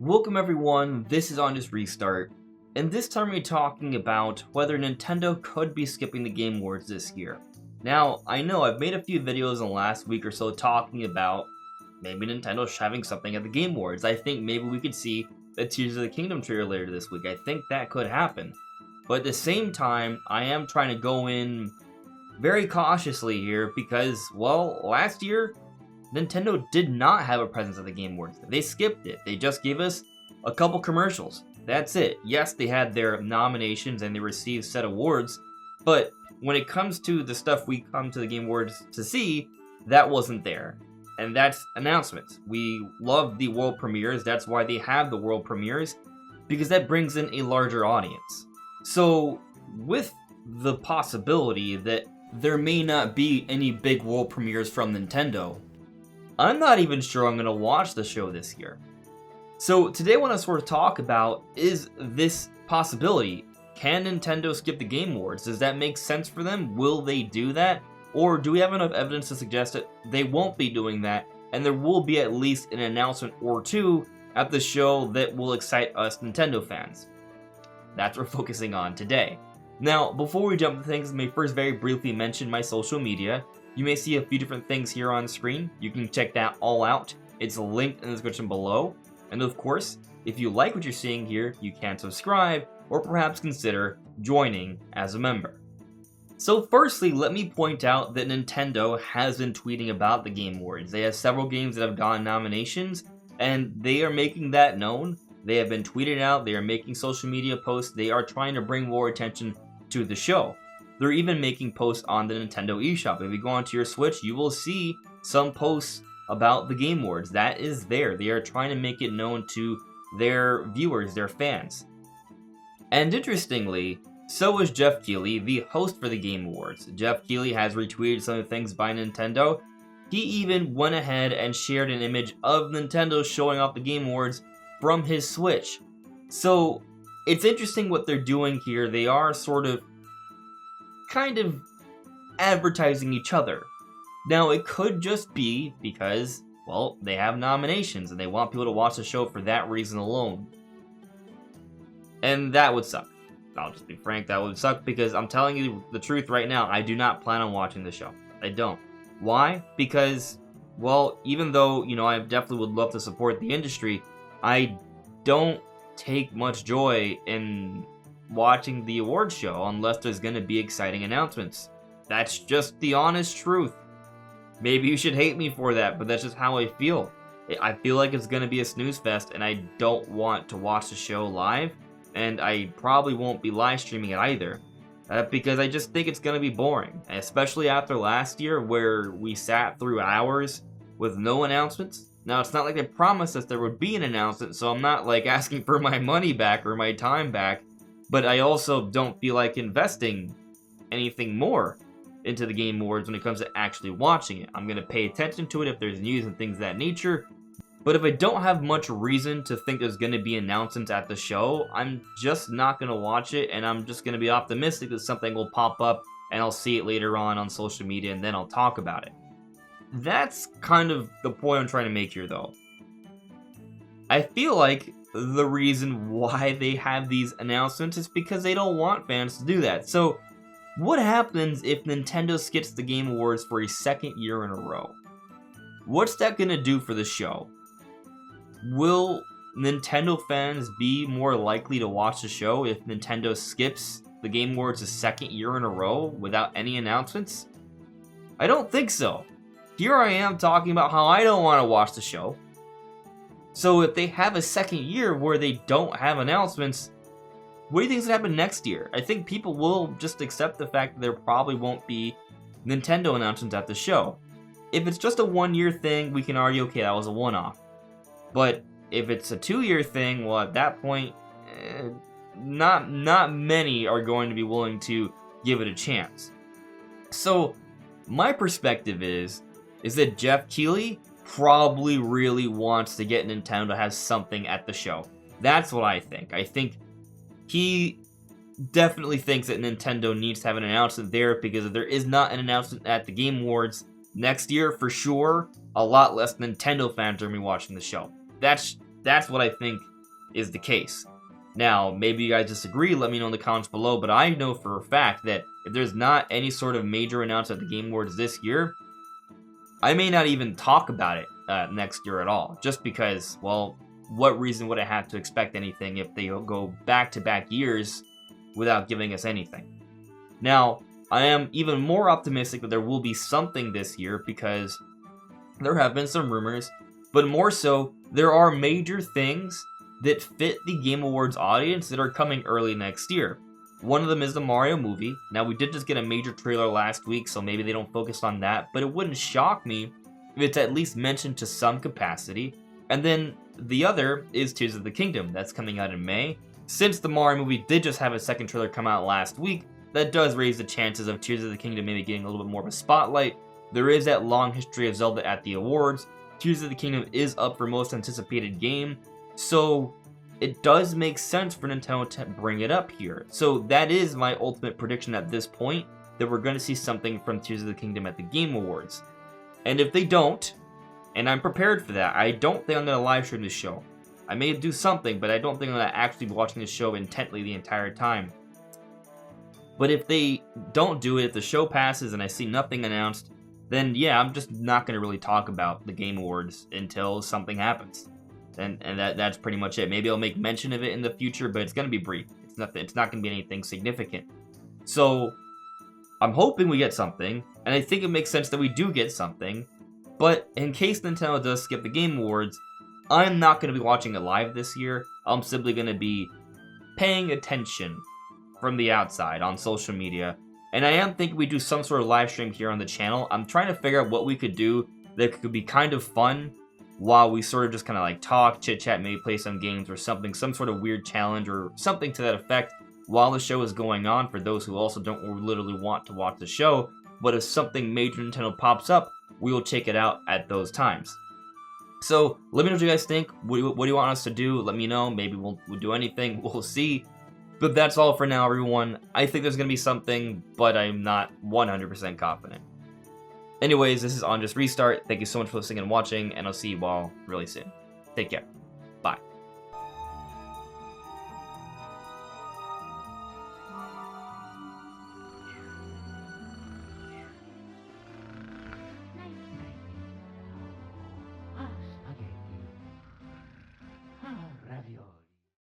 Welcome everyone, this is On Just Restart, and this time we're talking about whether Nintendo could be skipping the Game Awards this year. Now, I know I've made a few videos in the last week or so talking about maybe Nintendo having something at the Game Awards. I think maybe we could see the Tears of the Kingdom trailer later this week. I think that could happen. But at the same time, I am trying to go in very cautiously here because, well, last year, Nintendo did not have a presence at the Game Awards. They skipped it. They just gave us a couple commercials. That's it. Yes, they had their nominations and they received said awards, but when it comes to the stuff we come to the Game Awards to see, that wasn't there. And that's announcements. We love the world premieres. That's why they have the world premieres, because that brings in a larger audience. So, with the possibility that there may not be any big world premieres from Nintendo, I'm not even sure I'm going to watch the show this year. So today I want to sort of talk about, is this possibility? Can Nintendo skip the Game Awards? Does that make sense for them? Will they do that? Or do we have enough evidence to suggest that they won't be doing that, and there will be at least an announcement or two at the show that will excite us Nintendo fans? That's what we're focusing on today. Now, before we jump into things, let me first very briefly mention my social media. You may see a few different things here on the screen. You can check that all out. It's linked in the description below. And of course, if you like what you're seeing here, you can subscribe or perhaps consider joining as a member. So firstly, let me point out that Nintendo has been tweeting about the Game Awards. They have several games that have gotten nominations, and they are making that known. They have been tweeted out, they are making social media posts, they are trying to bring more attention to the show. They're even making posts on the Nintendo eShop. If you go onto your Switch, you will see some posts about the Game Awards. That is there. They are trying to make it known to their viewers, their fans. And interestingly, so is Geoff Kieghley, the host for the Game Awards. Geoff Kieghley has retweeted some of the things by Nintendo. He even went ahead and shared an image of Nintendo showing off the Game Awards from his Switch. So, it's interesting what they're doing here. They are sort of kind of advertising each other. Now, it could just be because, well, they have nominations and they want people to watch the show for that reason alone. And that would suck. I'll just be frank, that would suck because I'm telling you the truth right now, I do not plan on watching the show. I don't. Why? Because, well, even though, I definitely would love to support the industry, I don't take much joy in watching the awards show unless there's going to be exciting announcements. That's just the honest truth. Maybe you should hate me for that, but that's just how I feel. I feel like it's going to be a snooze fest, and I don't want to watch the show live, and I probably won't be live streaming it either, because I just think it's going to be boring, especially after last year where we sat through hours with no announcements. Now, it's not like they promised us there would be an announcement, so I'm not like asking for my money back or my time back, but I also don't feel like investing anything more into the Game Awards when it comes to actually watching it. I'm going to pay attention to it if there's news and things of that nature, but if I don't have much reason to think there's going to be announcements at the show, I'm just not going to watch it, and I'm just going to be optimistic that something will pop up and I'll see it later on social media and then I'll talk about it. That's kind of the point I'm trying to make here, though. I feel like the reason why they have these announcements is because they don't want fans to do that. So, what happens if Nintendo skips the Game Awards for a second year in a row? What's that going to do for the show? Will Nintendo fans be more likely to watch the show if Nintendo skips the Game Awards a second year in a row without any announcements? I don't think so. Here I am talking about how I don't want to watch the show. So if they have a second year where they don't have announcements, what do you think is going to happen next year? I think people will just accept the fact that there probably won't be Nintendo announcements at the show. If it's just a 1-year thing, we can argue, okay, that was a one-off. But if it's a 2-year thing, well, at that point, not many are going to be willing to give it a chance. So my perspective is that Geoff Kieghley probably really wants to get Nintendo to have something at the show. That's what I think. I think he definitely thinks that Nintendo needs to have an announcement there, because if there is not an announcement at the Game Awards next year, for sure, a lot less Nintendo fans are going to be watching the show. That's what I think is the case. Now, maybe you guys disagree, let me know in the comments below, but I know for a fact that if there's not any sort of major announcement at the Game Awards this year, I may not even talk about it next year at all, just because, well, what reason would I have to expect anything if they go back-to-back years without giving us anything? Now, I am even more optimistic that there will be something this year because there have been some rumors, but more so, there are major things that fit the Game Awards audience that are coming early next year. One of them is the Mario movie. Now, we did just get a major trailer last week, so maybe they don't focus on that, but it wouldn't shock me if it's at least mentioned to some capacity. And then the other is Tears of the Kingdom. That's coming out in May. Since the Mario movie did just have a second trailer come out last week, that does raise the chances of Tears of the Kingdom maybe getting a little bit more of a spotlight. There is that long history of Zelda at the awards. Tears of the Kingdom is up for most anticipated game, so it does make sense for Nintendo to bring it up here. So that is my ultimate prediction at this point, that we're going to see something from Tears of the Kingdom at the Game Awards. And if they don't, and I'm prepared for that, I don't think I'm going to live stream this show. I may do something, but I don't think I'm going to actually be watching the show intently the entire time. But if they don't do it, if the show passes and I see nothing announced, then yeah, I'm just not going to really talk about the Game Awards until something happens. And that's pretty much it. Maybe I'll make mention of it in the future, but it's going to be brief. It's not going to be anything significant. So I'm hoping we get something, and I think it makes sense that we do get something. But in case Nintendo does skip the Game Awards, I'm not going to be watching it live this year. I'm simply going to be paying attention from the outside on social media. And I am thinking we do some sort of live stream here on the channel. I'm trying to figure out what we could do that could be kind of fun while we sort of just kind of like talk, chit-chat, maybe play some games or something, some sort of weird challenge or something to that effect while the show is going on for those who also don't literally want to watch the show. But if something major Nintendo pops up, we will check it out at those times. So let me know what you guys think. What do you want us to do? Let me know. Maybe we'll do anything. We'll see. But that's all for now, everyone. I think there's going to be something, but I'm not 100% confident. Anyways, this is On Just Restart. Thank you so much for listening and watching, and I'll see you all really soon. Take care.